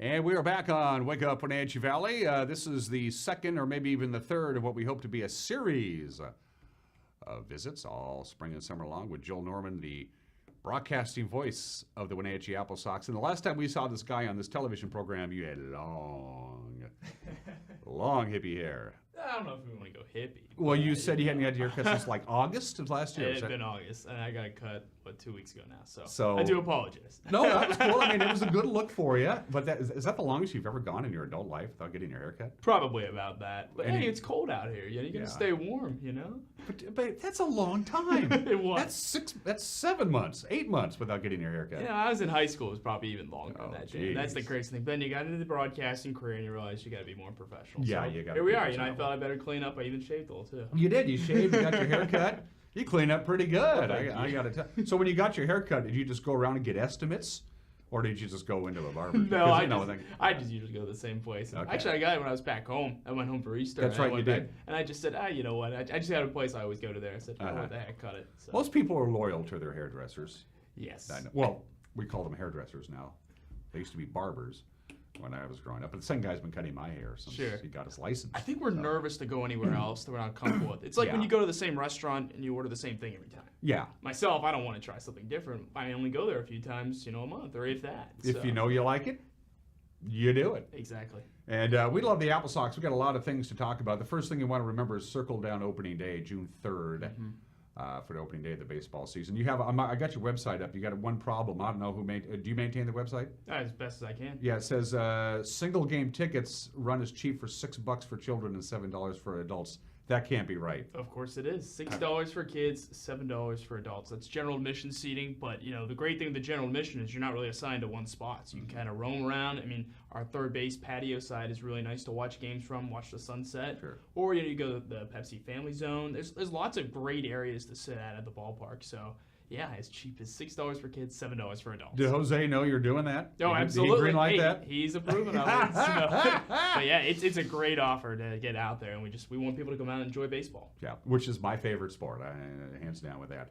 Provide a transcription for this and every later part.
And we are back on Wake Up Wenatchee Valley. This is the second or maybe even the third of what we hope to be a series of visits all spring and summer long with Joel Norman, the broadcasting voice of the Wenatchee AppleSox. And the last time we saw this guy on this television program, you had long hippie hair. I don't know if we want to go hippie. Well, you said you hadn't had your haircut since like August of last year. It had been August, and I got it cut, 2 weeks ago now. So I do apologize. No, that was cool. I mean, it was a good look for you. But is that the longest you've ever gone in your adult life without getting your hair cut? Probably about that. But hey, it's cold out here. You got to stay warm, But that's a long time. It was. That's 7 months, 8 months without getting your hair cut. Yeah, I was in high school. It was probably even longer than that. That's the crazy thing. But then you got into the broadcasting career and you realize you got to be more professional. Yeah, so you got. Here we are. I felt I better clean up. I even shaved a little too. You did. You shaved. You got your hair cut. You clean up pretty good. I got to tell. So when you got your hair cut, did you just go around and get estimates? Or did you just go into a barber? No, I just usually go to the same place. Okay. Actually, I got it when I was back home. I went home for Easter. That's right, you did. And I just said, you know what? I just had a place I always go to there. I said, what the heck, cut it. So. Most people are loyal to their hairdressers. Yes. Well, we call them hairdressers now. They used to be barbers when I was growing up. But the same guy's been cutting my hair since he got his license. I think we're nervous to go anywhere else that we're not comfortable with. It's like when you go to the same restaurant and you order the same thing every time. Yeah. Myself, I don't want to try something different. I only go there a few times, a month, or if that. If you know you like it, you do it. Exactly. And we love the AppleSox. We've got a lot of things to talk about. The first thing you want to remember is circle down opening day, June 3rd. For the opening day of the baseball season. You have, I got your website up. You got one problem. I don't know who do you maintain the website? As best as I can. Yeah, it says single game tickets run as cheap for $6 for children and $7 for adults. That can't be right. Of course it is. $6 for kids, $7 for adults. That's general admission seating, but the great thing with the general admission is you're not really assigned to one spot. So you can kind of roam around. I mean, our third base patio side is really nice to watch games from, watch the sunset. Sure. Or you go to the Pepsi Family Zone. There's lots of great areas to sit at the ballpark. So yeah, as cheap as $6 for kids, $7 for adults. Did Jose know you're doing that? Oh, absolutely. Did he green light that? He's approving of it. But yeah, it's a great offer to get out there, and we want people to come out and enjoy baseball. Yeah, which is my favorite sport, hands down with that.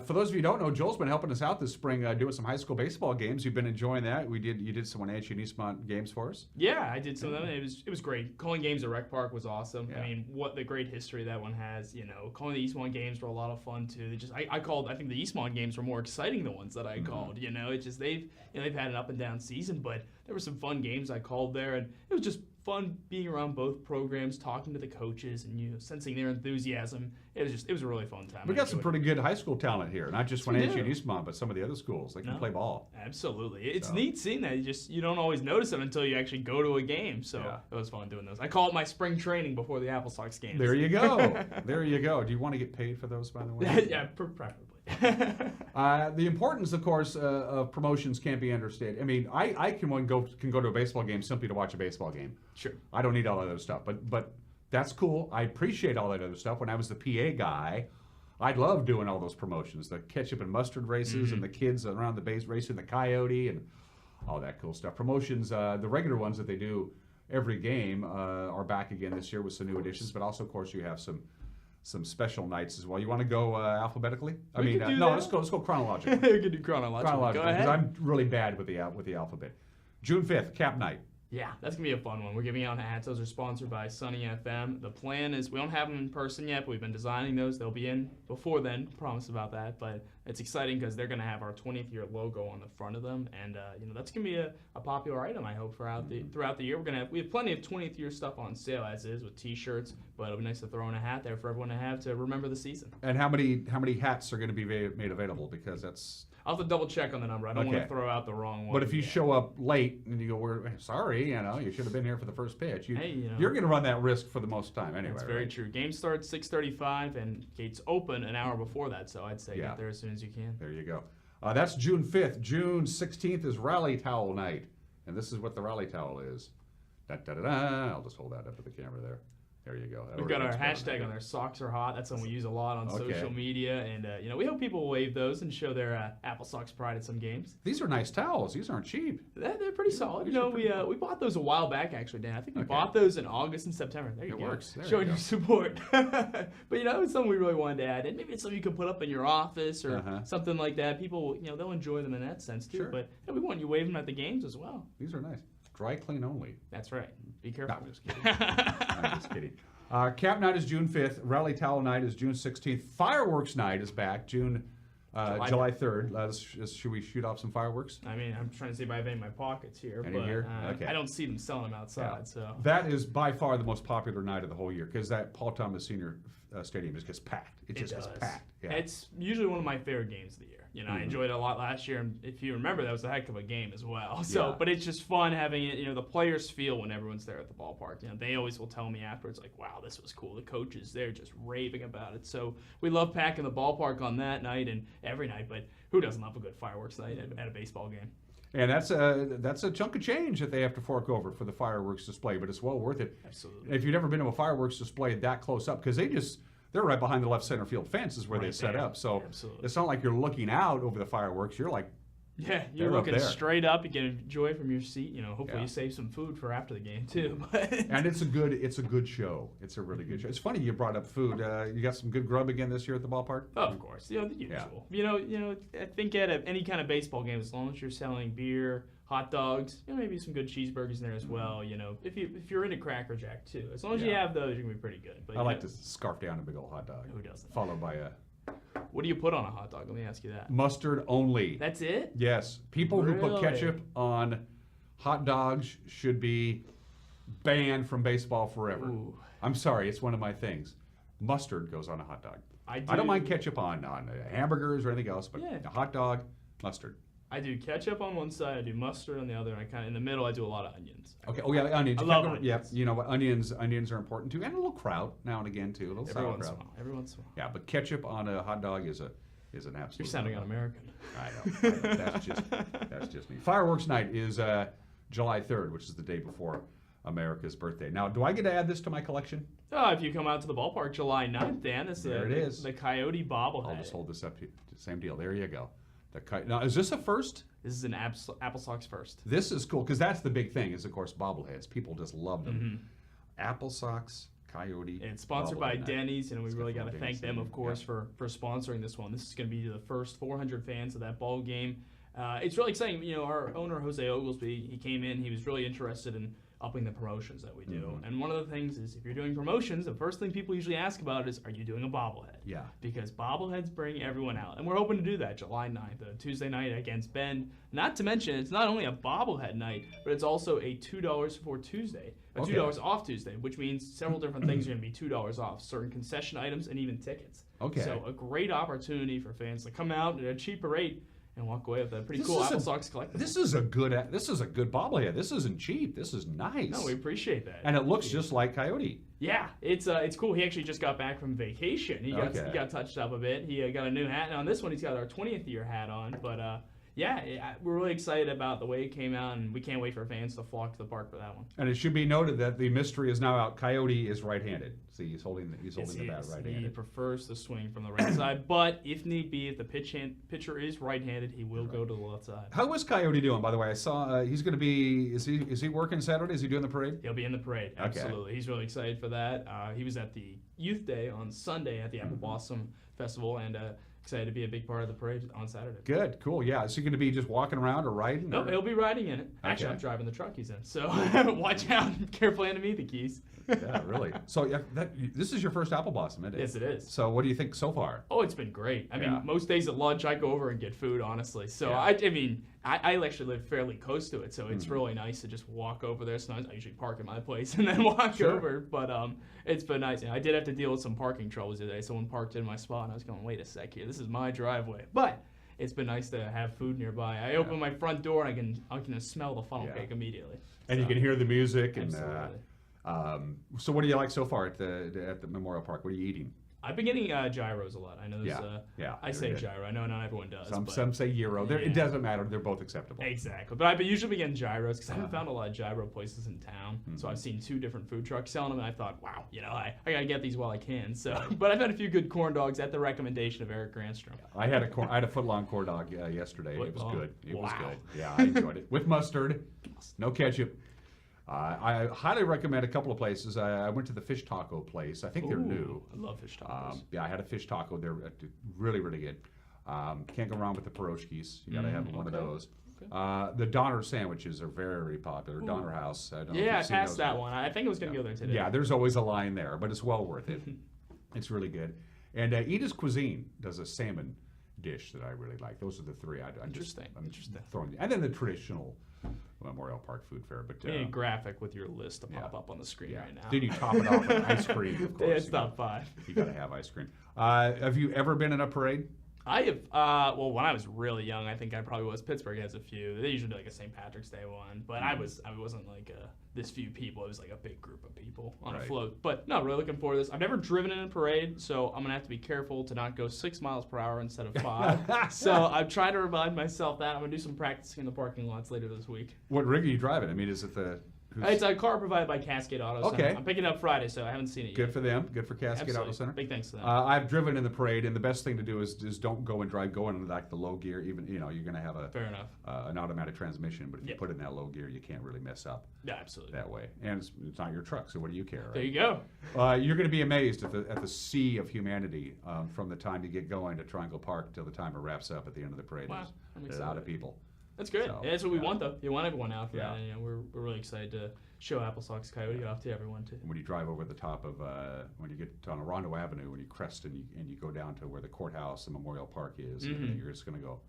For those of you who don't know, Joel's been helping us out this spring doing some high school baseball games. You've been enjoying that. You did some Wenatchee and Eastmont games for us. Yeah, I did some of them. It was great. Calling games at Rec Park was awesome. Yeah. I mean, what the great history that one has. Calling the Eastmont games were a lot of fun too. I think the Eastmont games were more exciting than the ones that I called. It's just they've had an up and down season, but there were some fun games I called there, and it was just fun being around both programs, talking to the coaches, and sensing their enthusiasm. It was a really fun time. We got some pretty good high school talent here, not just Wenatchee and Eastmont, but some of the other schools. They can play ball. Absolutely, it's neat seeing that. You don't always notice them until you actually go to a game. So it was fun doing those. I call it my spring training before the AppleSox games. There you go. There you go. Do you want to get paid for those, by the way? Yeah, preferably. The importance, of course, of promotions can't be understated. I mean, I can go to a baseball game simply to watch a baseball game. Sure. I don't need all that other stuff, but that's cool. I appreciate all that other stuff. When I was the PA guy, I loved doing all those promotions, the ketchup and mustard races, and the kids around the base racing the coyote and all that cool stuff. Promotions, the regular ones that they do every game are back again this year with some new additions, but also, of course, you have some special nights as well. You want to go alphabetically? Let's go chronologically. We can do chronologically. Go ahead. Because I'm really bad with the alphabet. June 5th, Cap Night. Yeah, that's going to be a fun one. We're giving out hats. Those are sponsored by Sunny FM. The plan is we don't have them in person yet, but we've been designing those. They'll be in before then. Promise about that. But it's exciting because they're going to have our 20th year logo on the front of them. And, that's going to be a popular item, I hope, throughout the year. We have plenty of 20th year stuff on sale as is with T-shirts, but it'll be nice to throw in a hat there for everyone to have to remember the season. And how many hats are going to be made available? Because that's... I'll have to double check on the number. I don't want to throw out the wrong one. But if you show up late and you go, "We're sorry, you should have been here for the first pitch." You're going to run that risk for the most time anyway. That's very true. Game starts 6:35 and gates open an hour before that. So I'd say get there as soon as you can. There you go. That's June 5th. June 16th is Rally Towel Night, and this is what the Rally Towel is. Da, da, da, da. I'll just hold that up to the camera there. There you go. We've got our hashtag on there, Socks Are Hot. That's something we use a lot on social media. And, we hope people will wave those and show their AppleSox pride at some games. These are nice towels. These aren't cheap. They're pretty solid. We bought those a while back, actually, Dan. I think we bought those in August and September. There you go. Works. Showing your support. But, it's something we really wanted to add. And maybe it's something you can put up in your office or something like that. People, they'll enjoy them in that sense, too. Sure. But we want you to wave them at the games as well. These are nice. Dry clean only. That's right. Be No, careful. I'm just kidding. I'm just kidding. Camp night is June 5th. Rally towel night is June 16th. Fireworks night is back July 3rd. Should we shoot off some fireworks? I mean, I'm trying to see if I have any in my pockets here, Any but here? Okay. I don't see them selling them outside. Yeah. So That is by far the most popular night of the whole year because that Paul Thomas Senior Stadium just gets packed. It just gets packed. Yeah. It's usually one of my favorite games of the year. You know, I enjoyed it a lot last year, and if you remember, that was a heck of a game as well. So, Yeah. but it's just fun having it. You know, the players feel when everyone's there at the ballpark. You know, they always will tell me afterwards, like, "Wow, this was cool." The coaches, they're just raving about it. So we love packing the ballpark on that night and every night. But who doesn't love a good fireworks night at a baseball game? And that's a chunk of change that they have to fork over for the fireworks display, but it's well worth it. Absolutely. If you've never been to a fireworks display that close up, because they're right behind the left center field fence is where Right they set there. up. So Absolutely. it's not like you're looking out over the fireworks. You're like, Yeah, you're They're up looking there. straight up. You can enjoy from your seat. You know, hopefully Yeah. you save some food for after the game too. But and it's a good show. It's a really good show. It's funny you brought up food. You got some good grub again this year at the ballpark? oh, of course, you know the usual. You know, I think at any kind of baseball game, as long as you're selling beer, hot dogs, you know, maybe some good cheeseburgers in there as well. You know, if you're into Cracker Jack too, as long as you Yeah. have those, you're gonna be pretty good. But I you like know, to scarf down a big old hot dog. Who doesn't? Followed by a What do you put on a hot dog? Let me ask you that. mustard only. That's it? Yes. People who put Really? ketchup on hot dogs should be banned from baseball forever. Ooh. I'm sorry, it's one of my things. Mustard goes on a hot dog. I do. don't mind ketchup on hamburgers or anything else, but Yeah. a hot dog, mustard. I do ketchup on one side, I do mustard on the other, and I kind of in the middle I do a lot of onions. Okay. Oh yeah, onions. I You love can't go- onions. Yeah. You know what? Onions are important too, and a little kraut now and again too. A little Every once in a sauerkraut. while. Every once in a while. Yeah, but ketchup on a hot dog is an absolute. You're sounding un-American. I know. That's just me. Fireworks night is July 3rd, which is the day before America's birthday. Now, do I get to add this to my collection? Oh, if you come out to the ballpark July 9th, Dan, it's There it is. the Coyote bobblehead. I'll just hold this up to you. Same deal. There you go. Now, is this a first? This is an AppleSox first. This is cool because that's the big thing. Is of course bobbleheads. People just love them. AppleSox, Coyote. It's sponsored by bobblehead night. Denny's, and we It's really good got for to thank Denny's, them, of course, yeah. for sponsoring this one. This is going to be the first 400 fans of that ball game. It's really exciting. You know, our owner, Jose Oglesby, he came in, he was really interested in upping the promotions that we do. And one of the things is if you're doing promotions, the first thing people usually ask about is, are you doing a bobblehead? Yeah. Because bobbleheads bring everyone out. And we're hoping to do that July 9th, a Tuesday night against Bend. Not to mention, it's not only a bobblehead night, but it's also a $2 for Tuesday. Okay. $2 off Tuesday, which means several different things are going to be $2 off. Certain concession items and even tickets. Okay. So a great opportunity for fans to come out at a cheaper rate and walk away with a pretty This cool is a- AppleSox collectible. This is a good bobblehead. This isn't cheap. This is nice. No, we appreciate that. And it looks just like Coyote. Yeah, it's cool. He actually just got back from vacation. He got touched up a bit. He got a new hat. And on this one, he's got our 20th year hat on. But we're really excited about the way it came out, and we can't wait for fans to flock to the park for that one. And it should be noted that the mystery is now out. Coyote is right-handed. See, he's holding the bat He right-handed. prefers to swing from the right side, but if need be, if the pitcher is right-handed, he will go to the left side. How is Coyote doing, by the way? I saw he's going to be. Is he working Saturday? Is he doing the parade? He'll be in the parade. Okay. Absolutely, he's really excited for that. He was at the Youth Day on Sunday at the Apple Blossom Festival, and excited to be a big part of the parade on Saturday. Good, cool. Yeah, is he going to be just walking around or riding? No, or- he'll be riding in it. Actually, Okay. I'm driving the truck he's in, so watch out. Carefully handing me the keys. Yeah, really. So yeah, this is your first Apple Blossom, isn't it? Yes, it is. So what do you think so far? Oh, it's been great. I mean, Yeah. most days at lunch, I go over and get food, honestly. So, Yeah. I actually live fairly close to it, so it's really nice to just walk over there. Sometimes I usually park at my place and then walk Sure. over, but it's been nice. I did have to deal with some parking troubles today. Someone parked in my spot, and I was going, wait a sec here, this is my driveway. But it's been nice to have food nearby. I open my front door, and I can smell the funnel Yeah. cake immediately. And you So, can hear the music. And absolutely. so what do you like so far at the Memorial Park? What are you eating? I've been getting gyros a lot. I know there's Yeah, I they're say good. gyro. I know not everyone does. Some but say gyro. It Yeah. doesn't matter. They're both acceptable. Exactly. But I've usually been getting gyros because I haven't found a lot of gyro places in town. So I've seen 2 different food trucks selling them, and I thought, wow, I got to get these while I can. So, but I've had a few good corn dogs at the recommendation of Eric Granstrom. I had a foot-long corn dog yesterday. It was Foot-long? good. It was Wow. good. Yeah, I enjoyed it with mustard, no ketchup. I highly recommend a couple of places. I went to the fish taco place. I think they're new. I love fish tacos. Yeah, I had a fish taco. They're really, really good. Can't go wrong with the pierogies. You got to have one of okay. those. Okay. The Donner sandwiches are very popular. Donner House. I don't know if Yeah, I you've seen passed those that yet. one. I think I was going to go there today. Yeah, there's always a line there, but it's well worth it. It's really good. And Edith's Cuisine does a salmon dish that I really like. Those are the three. I'm Interesting. throwing, and then the traditional Memorial Park food fair. But We need a graphic with your list to pop up on the screen right now. Then you top it off with ice cream. Of course, Yeah, it's top 5. You got to have ice cream. Have you ever been in a parade? I have, well, when I was really young, I think I probably was. Pittsburgh has a few. They usually do like a St. Patrick's Day one, but I wasn't like this few people. It was like a big group of people on a float. But no, really looking forward to this. I've never driven in a parade, so I'm gonna have to be careful to not go 6 miles per hour instead of 5. So I'm trying to remind myself that. I'm gonna do some practicing in the parking lots later this week. What rig are you driving? I mean, is it the? It's a car provided by Cascade Auto Center. Okay. I'm picking it up Friday, so I haven't seen it yet. Good for them. Good for Cascade Absolutely. Auto Center. Big thanks to them. I've driven in the parade, and the best thing to do is don't go and drive going in like the low gear. Even you're going to have Fair enough. An automatic transmission, but if you put it in that low gear, you can't really mess up. Yeah, absolutely. That way, and it's not your truck, so what do you care? Right? There you go. You're going to be amazed at the sea of humanity from the time you get going to Triangle Park till the time it wraps up at the end of the parade. Wow, There's a lot of people. That's good. So, That's what we want, though. You want everyone out for Yeah. that. And, we're really excited to show AppleSox Coyote off to everyone, too. When you drive over the top of, when you get on Rondo Avenue, when you crest and you go down to where the courthouse and Memorial Park is, and you're just going to go,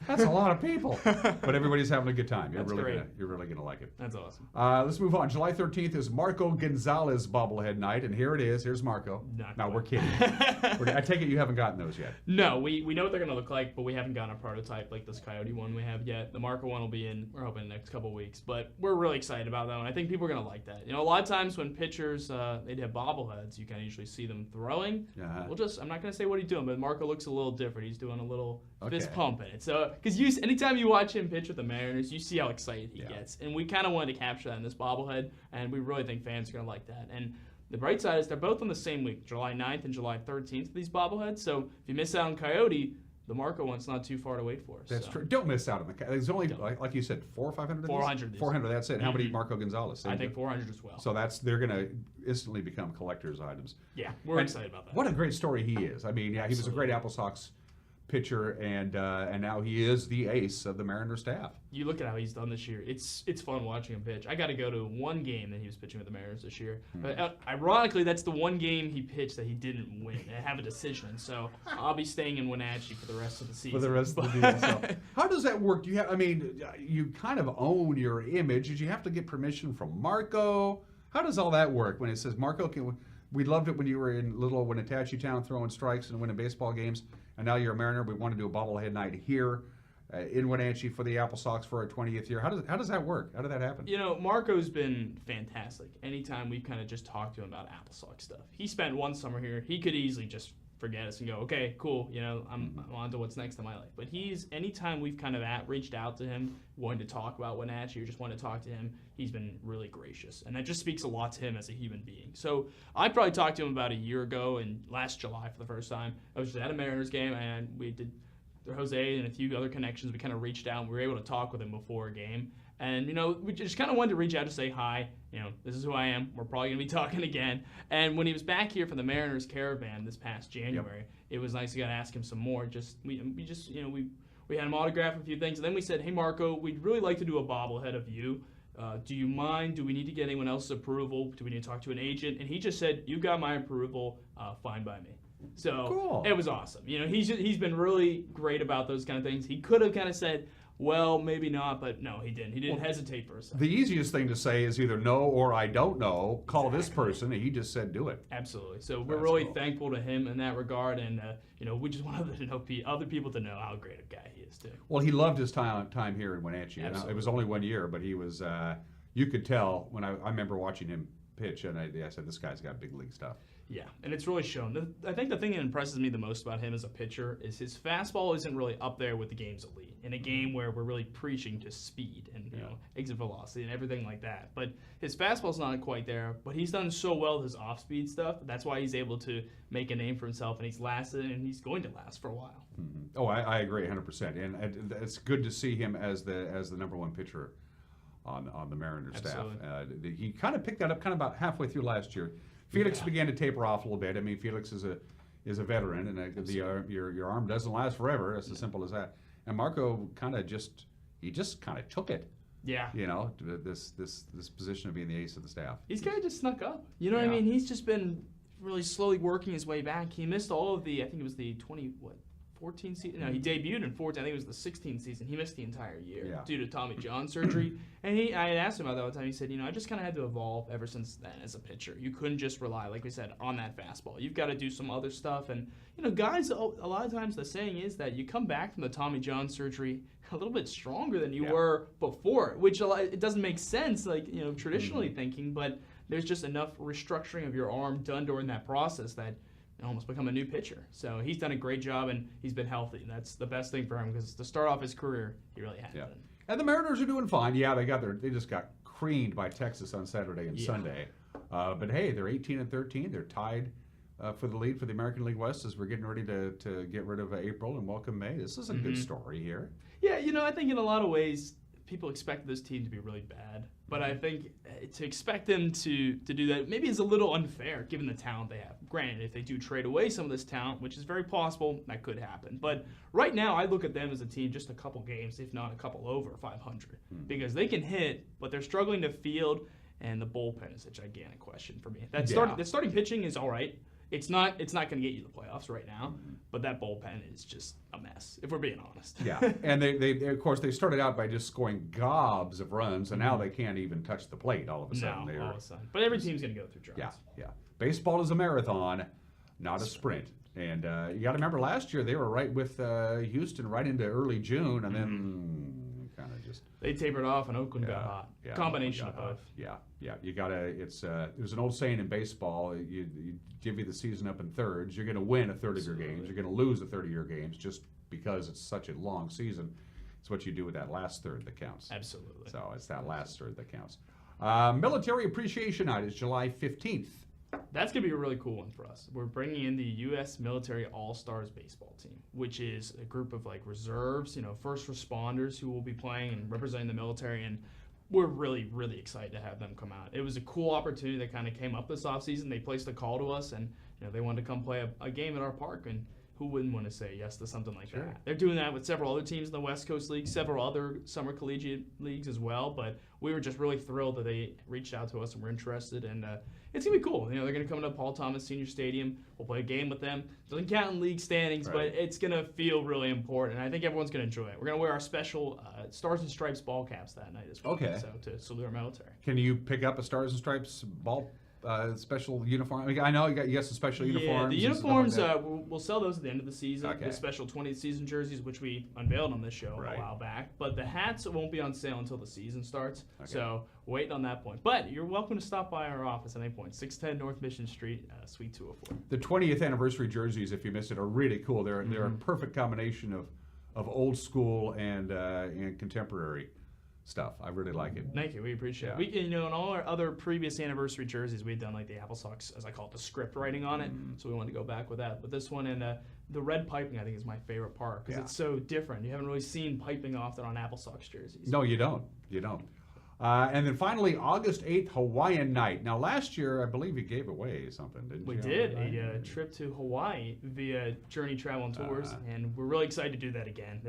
that's a lot of people. But everybody's having a good time. You're really gonna like it. That's awesome. Let's move on. July 13th is Marco Gonzalez bobblehead night, and here it is. Here's Marco. No, we're kidding. I take it you haven't gotten those yet. No, we know what they're gonna look like, but we haven't gotten a prototype like this Coyote one we have yet. The Marco one will be in, we're hoping, the next couple of weeks. But we're really excited about that one. I think people are gonna like that. A lot of times when pitchers they'd have bobbleheads, you kind of usually see them throwing. I'm not gonna say what he's doing, but Marco looks a little different. He's doing a little fist pump in it. So because anytime you watch him pitch with the Mariners, you see how excited he gets. And we kind of wanted to capture that in this bobblehead, and we really think fans are going to like that. And the bright side is they're both on the same week, July 9th and July 13th, these bobbleheads. So if you miss out on Coyote, the Marco one's not too far to wait for. That's true. Don't miss out on the. There's only, like you said, 400 or 500 of 400 of these. 400, that's it. How many Marco Gonzalez? I think 400 as well. So they're going to instantly become collector's items. Yeah, we're excited about that. What a great story he is. I mean, he was a great AppleSox pitcher, and now he is the ace of the Mariners staff. You look at how he's done this year. It's fun watching him pitch. I got to go to one game that he was pitching with the Mariners this year. But ironically, that's the one game he pitched that he didn't win and have a decision. So I'll be staying in Wenatchee for the rest of the season. For the rest of the deal. So, how does that work? Do you have? I mean, you kind of own your image. Did you have to get permission from Marco? How does all that work when it says Marco can? We loved it when you were in little Wenatchee town throwing strikes and winning baseball games, and now you're a Mariner. We want to do a bobblehead night here in Wenatchee for the AppleSox for our 20th year. How does that work? How did that happen? Marco's been fantastic. Anytime we've kind of just talked to him about AppleSox stuff. He spent one summer here. He could easily just forget us and go, okay, cool, I'm on to what's next in my life. But anytime we've kind of reached out to him, wanted to talk about Wenatchee or just wanted to talk to him, he's been really gracious. And that just speaks a lot to him as a human being. So I probably talked to him about a year ago, and last July for the first time. I was just at a Mariners game, and we did Jose and a few other connections. We kind of reached out, and we were able to talk with him before a game. And, we just kind of wanted to reach out to say hi. This is who I am. We're probably going to be talking again. And when he was back here for the Mariners Caravan this past January, it was nice to get to ask him some more. We had him autograph a few things. And then we said, hey, Marco, we'd really like to do a bobblehead of you. Do you mind? Do we need to get anyone else's approval? Do we need to talk to an agent? And he just said, you got my approval. Fine by me. So cool. It was awesome. He's been really great about those kind of things. He could have kind of said, well, maybe not, but no, he didn't. He didn't hesitate for a second. The easiest thing to say is either no or I don't know. Call this person, and he just said do it. Absolutely. So we're really thankful to him in that regard, and we just want other people to know how great a guy he is too. Well, he loved his time here in Wenatchee. It was only 1 year, but he was. You could tell when I remember watching him pitch, and I said, this guy's got big league stuff. Yeah, and it's really shown. I think the thing that impresses me the most about him as a pitcher is his fastball isn't really up there with the game's elite. In a game where we're really preaching to speed and exit velocity and everything like that. But his fastball's not quite there, but he's done so well with his off-speed stuff. That's why he's able to make a name for himself, and he's lasted, and he's going to last for a while. Mm-hmm. Oh, I agree 100%. And it's good to see him as the number one pitcher on the Mariners staff. He kind of picked that up kind of about halfway through last year. Felix began to taper off a little bit. I mean, Felix is a veteran, and your arm doesn't last forever. It's as simple as that. And Marco kind of just he just kind of took it. Yeah. You know, this position of being the ace of the staff. He's kind of just snuck up. You know what I mean? He's just been really slowly working his way back. He missed all of I think it was the 14 season. No, he debuted in 14. I think it was the 16 season. He missed the entire year due to Tommy John surgery. And I had asked him about that all the time. He said, I just kind of had to evolve ever since then as a pitcher. You couldn't just rely, like we said, on that fastball. You've got to do some other stuff. And, guys, a lot of times the saying is that you come back from the Tommy John surgery a little bit stronger than you were before, which it doesn't make sense, traditionally thinking, but there's just enough restructuring of your arm done during that process that almost become a new pitcher. So he's done a great job, and he's been healthy. That's the best thing for him because to start off his career, he really had been. And the Mariners are doing fine. Yeah, they just got creamed by Texas on Saturday and Sunday. But hey, they're 18-13. They're tied for the lead for the American League West as we're getting ready to get rid of April and welcome May. This is a good story here. Yeah, I think in a lot of ways people expect this team to be really bad. But I think to expect them to do that maybe is a little unfair given the talent they have. Granted, if they do trade away some of this talent, which is very possible, that could happen. But right now, I look at them as a team just a couple games, if not a couple over 500. Because they can hit, but they're struggling to field, and the bullpen is a gigantic question for me. The starting pitching is all right. It's not going to get you the playoffs right now, but that bullpen is just a mess, if we're being honest. Yeah, and they of course, they started out by just scoring gobs of runs, and now they can't even touch the plate all of a sudden. No, all of a sudden. But every team's going to go through droughts. Yeah. Baseball is a marathon, not a sprint. And you got to remember, last year they were right with Houston right into early June, and then kind of just... They tapered off, and Oakland got hot. Combination of both. Yeah. You got to... There's an old saying in baseball, you divvy the season up in thirds. You're going to win a third of your games. You're going to lose a third of your games just because it's such a long season. It's what you do with that last third that counts. Absolutely. So it's that last third that counts. Military Appreciation Night is July 15th. That's going to be a really cool one for us. We're bringing in the U.S. Military All-Stars baseball team, which is a group of reserves, first responders who will be playing and representing the military, and we're really, really excited to have them come out. It was a cool opportunity that kind of came up this offseason. They placed a call to us, and they wanted to come play a game at our park, and who wouldn't want to say yes to something like that? They're doing that with several other teams in the West Coast League, several other summer collegiate leagues as well, but we were just really thrilled that they reached out to us and were interested, and it's going to be cool. They're going to come to Paul Thomas Senior Stadium. We'll play a game with them. Doesn't count in league standings, but it's going to feel really important, and I think everyone's going to enjoy it. We're going to wear our special Stars and Stripes ball caps that night as well. Okay. So to salute our military. Can you pick up a Stars and Stripes ball special uniform? I know you got some special uniforms. The uniforms, we'll sell those at the end of the season. Okay. The special 20th season jerseys, which we unveiled on this show a while back. But the hats won't be on sale until the season starts. Okay. So waiting on that point. But you're welcome to stop by our office at any point. 610 North Mission Street, Suite 204. The 20th anniversary jerseys, if you missed it, are really cool. They're a perfect combination of old school and contemporary stuff. I really like it. Thank you. We appreciate it. We, in all our other previous anniversary jerseys, we've done the AppleSox, as I call it, the script writing on it. So we wanted to go back with that. But this one and the red piping, I think, is my favorite part because it's so different. You haven't really seen piping often on AppleSox jerseys. No, you don't. And then finally, August 8th, Hawaiian Night. Now, last year, I believe you gave away something, didn't you? We did. A trip to Hawaii via Journey Travel and Tours, and we're really excited to do that again.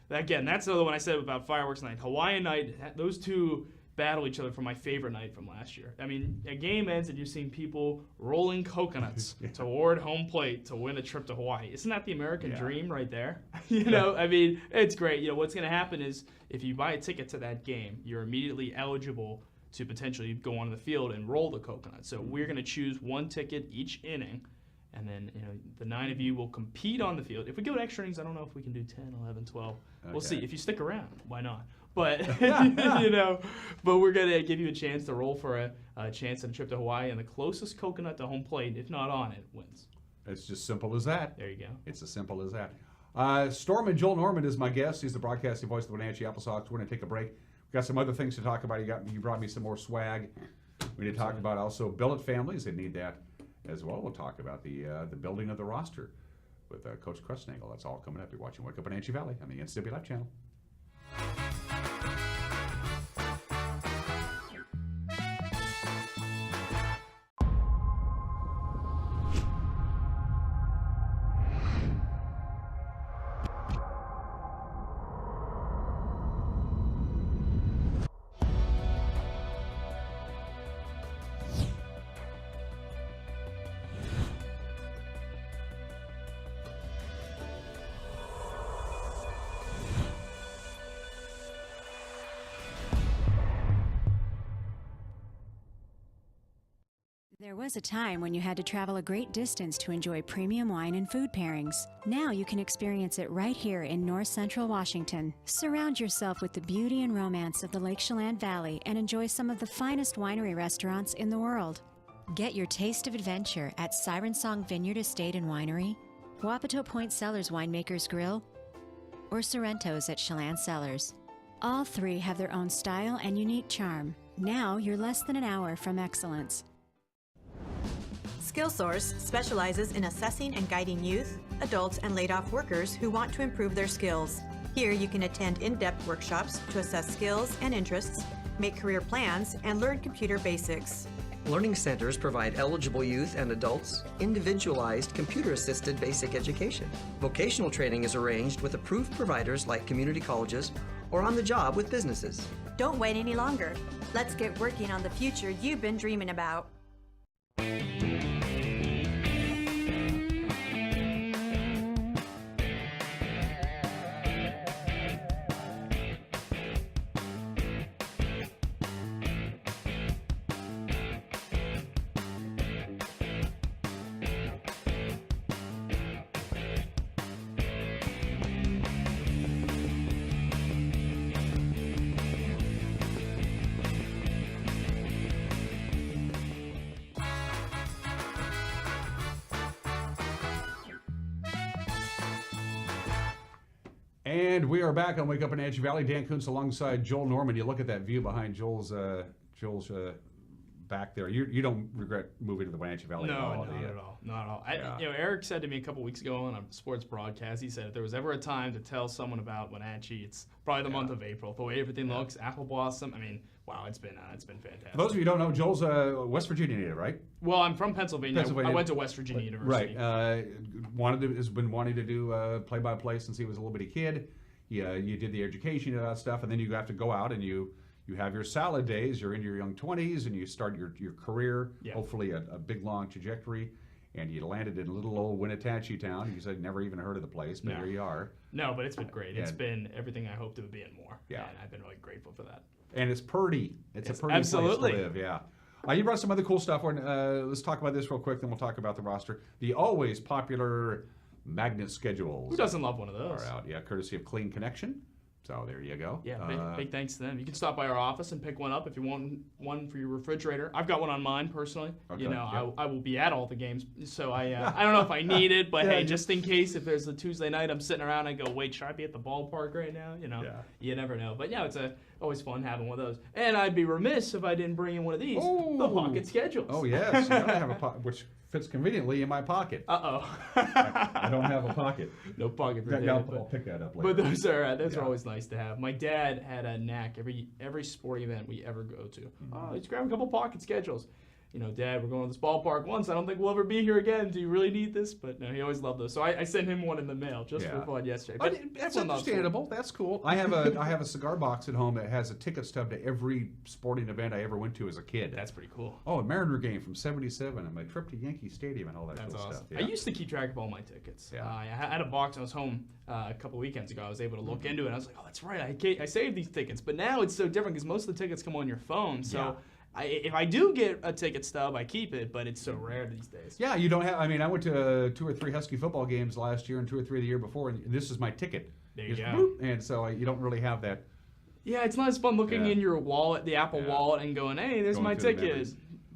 That's another one I said about Fireworks Night. Hawaiian Night, those two battle each other for my favorite night from last year. I mean, a game ends and you're seeing people rolling coconuts toward home plate to win a trip to Hawaii. Isn't that the American dream right there? I mean, it's great. What's going to happen is if you buy a ticket to that game, you're immediately eligible to potentially go onto the field and roll the coconut. So we're going to choose one ticket each inning. And then, the 9 of you will compete on the field. If we go to extra innings, I don't know if we can do 10, 11, 12. Okay. We'll see. If you stick around, why not? But, but we're going to give you a chance to roll for a chance at a trip to Hawaii. And the closest coconut to home plate, if not on it, wins. It's just simple as that. There you go. It's as simple as that. Storm Joel Norman is my guest. He's the broadcasting voice of the Wenatchee AppleSox. We're going to take a break. We've got some other things to talk about. You brought me some more swag. We need to talk about also billet families. They need that as well. We'll talk about the building of the roster with Coach Krusnagel. That's all coming up. You're watching Wake Up Wenatchee Valley on the NCW Life Channel. was a time when you had to travel a great distance to enjoy premium wine and food pairings. Now you can experience it right here in North Central Washington. Surround yourself with the beauty and romance of the Lake Chelan Valley and enjoy some of the finest winery restaurants in the world. Get your taste of adventure at Siren Song Vineyard Estate and Winery, Wapato Point Cellars Winemakers Grill, or Sorrento's at Chelan Cellars. All three have their own style and unique charm. Now you're less than an hour from excellence. SkillSource specializes in assessing and guiding youth, adults, and laid-off workers who want to improve their skills. Here you can attend in-depth workshops to assess skills and interests, make career plans, and learn computer basics. Learning centers provide eligible youth and adults individualized computer-assisted basic education. Vocational training is arranged with approved providers like community colleges or on the job with businesses. Don't wait any longer. Let's get working on the future you've been dreaming about. And we are back on Wake Up Wenatchee Valley. Dan Kuntz alongside Joel Norman. You look at that view behind Joel's back there. You don't regret moving to the Wenatchee Valley at all, No, do you? not at all. Not at all. Yeah. Eric said to me a couple weeks ago on a sports broadcast, he said if there was ever a time to tell someone about Wenatchee, it's probably the month of April. The way everything looks, apple blossom. I mean, wow, it's been fantastic. For those of you who don't know, Joel's a West Virginia native, right? Well, I'm from Pennsylvania. I went to West Virginia University. Right. Has been wanting to do play-by-play since he was a little bitty kid. You did the education and that stuff, and then you have to go out and you have your salad days. You're in your young 20s, and you start your career, hopefully a big, long trajectory. And you landed in little old Wenatchee town. You said never even heard of the place, but here you are. No, but it's been great. It's been everything I hoped it would be and more. Yeah. And I've been really grateful for that. And it's pretty. It's a pretty place to live, yeah. You brought some other cool stuff. Let's talk about this real quick, then we'll talk about the roster. The always popular magnet schedules. Who doesn't love one of those? Are out, courtesy of Clean Connection. So there you go. Yeah, big thanks to them. You can stop by our office and pick one up if you want one for your refrigerator. I've got one on mine personally. Okay, I will be at all the games, so I don't know if I need it, but hey, just in case if there's a Tuesday night I'm sitting around, I go, wait, should I be at the ballpark right now? You never know. But it's always fun having one of those. And I'd be remiss if I didn't bring in one of these, the pocket schedules. Oh yes, you gotta have a pocket, which fits conveniently in my pocket. I don't have a pocket. No pocket for David. I'll pick that up later. But those are always nice to have. My dad had a knack every sporting event we ever go to. Let's grab a couple pocket schedules. Dad, we're going to this ballpark once. I don't think we'll ever be here again. Do you really need this? But no, he always loved those. So I sent him one in the mail just for fun yesterday. But that's understandable. That's cool. I have a cigar box at home that has a ticket stub to every sporting event I ever went to as a kid. That's pretty cool. Oh, a Mariner game from '77 and my trip to Yankee Stadium and all that cool stuff. Yeah. I used to keep track of all my tickets. I had a box. I was home a couple weekends ago. I was able to look into it. I was like, oh, that's right. I saved these tickets. But now it's so different because most of the tickets come on your phone. So. If I do get a ticket stub, I keep it, but it's so rare these days. Yeah, you don't have. I mean, I went to 2 or 3 Husky football games last year and 2 or 3 the year before, and this is my ticket. There you go. Boop, and so you don't really have that. Yeah, it's not as fun looking in your wallet, the Apple wallet, and going, hey, there's my ticket.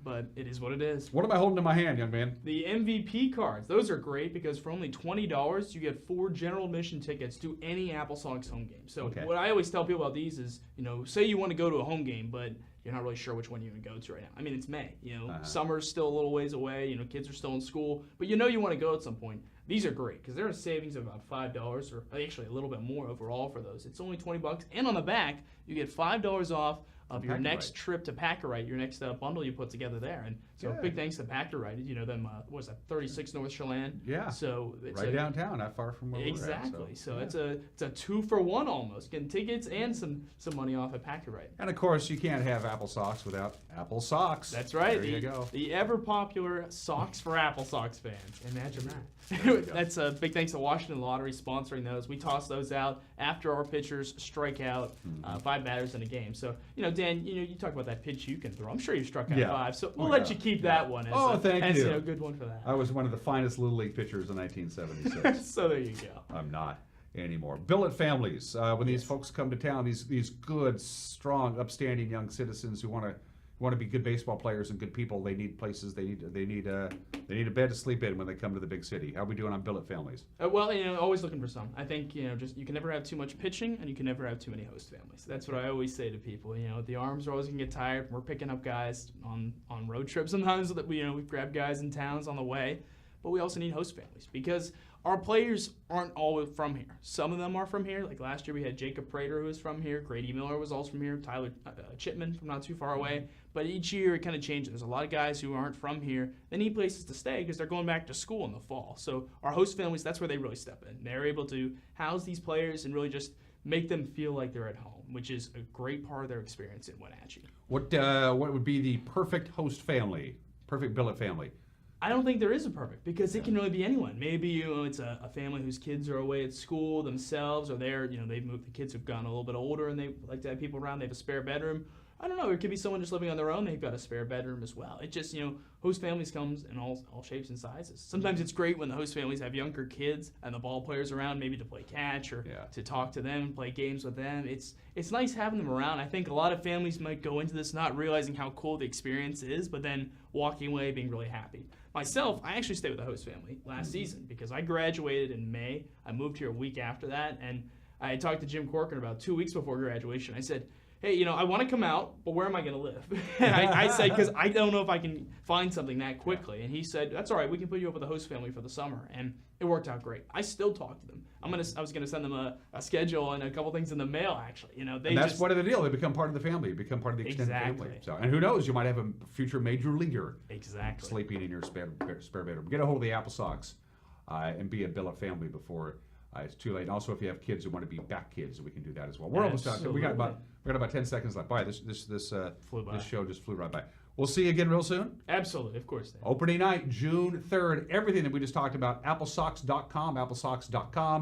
But it is what it is. What am I holding in my hand, young man? The MVP cards. Those are great because for only $20, you get 4 general admission tickets to any AppleSox home game. So what I always tell people about these is, say you want to go to a home game, but you're not really sure which one you're going to go to right now. I mean, it's May. Summer's still a little ways away. Kids are still in school. But you want to go at some point. These are great because they're a savings of about $5 or actually a little bit more overall for those. It's only $20. And on the back, you get $5 off of your next trip to Packer-Wright, your next bundle you put together there. And so big thanks to Packer-Wright. Them, what was that, 36 North Chelan? Yeah. So it's right downtown, not far from where exactly. we're at. So it's a 2-for-1 almost. Getting tickets and some money off at Packer-Wright. And of course, you can't have AppleSox without AppleSox. That's right. There you go. The ever-popular Socks for AppleSox fans. Imagine that. That's a big thanks to Washington Lottery sponsoring those. We toss those out after our pitchers strike out 5 batters in a game. So, Dan Dan, you talk about that pitch you can throw. I'm sure you struck out Yeah. 5, so we'll Oh, let yeah. you keep that one as Thank you. a good one for that. I was one of the finest Little League pitchers in 1976. So there you go. I'm not anymore. Billet families. When these folks come to town, these good, strong, upstanding young citizens who want to be good baseball players and good people, they need places. They need a bed to sleep in when they come to the big city. How are we doing on billet families? Well, always looking for some. I think just you can never have too much pitching, and you can never have too many host families. That's what I always say to people. The arms are always gonna get tired. We're picking up guys on road trips sometimes that we grab guys in towns on the way, but we also need host families because our players aren't all from here. Some of them are from here. Like last year we had Jacob Prater, who was from here. Grady Miller was also from here. Tyler Chipman from not too far away. But each year it kind of changes. There's a lot of guys who aren't from here. They need places to stay because they're going back to school in the fall. So our host families, that's where they really step in. They're able to house these players and really just make them feel like they're at home, which is a great part of their experience in Wenatchee. What would be the perfect host family, perfect billet family? I don't think there is a perfect because it can really be anyone. Maybe it's a family whose kids are away at school themselves, or they've moved. The kids have gotten a little bit older and they like to have people around. They have a spare bedroom. I don't know. It could be someone just living on their own. They've got a spare bedroom as well. It just host families comes in all shapes and sizes. Sometimes it's great when the host families have younger kids and the ball players around, maybe to play catch or to talk to them, play games with them. It's nice having them around. I think a lot of families might go into this not realizing how cool the experience is, but then walking away being really happy. Myself, I actually stayed with the host family last season because I graduated in May. I moved here a week after that, and I had talked to Jim Corcoran about 2 weeks before graduation. I said, hey, I want to come out, but where am I going to live? And I said, because I don't know if I can find something that quickly. And he said, that's all right, we can put you up with a host family for the summer. And it worked out great. I still talk to them. I was going to send them a schedule and a couple things in the mail, actually. That's part of the deal. They become part of the family, become part of the extended family. So, and who knows, you might have a future major leaguer sleeping in your spare bedroom. Get a hold of the AppleSox and be a billet family before it's too late. And also, if you have kids who want to be back kids, we can do that as well. We're almost done. We got about 10 seconds left. Boy, this show just flew right by. We'll see you again real soon. Absolutely, of course. Opening night, June 3rd. Everything that we just talked about, AppleSox.com, AppleSox.com.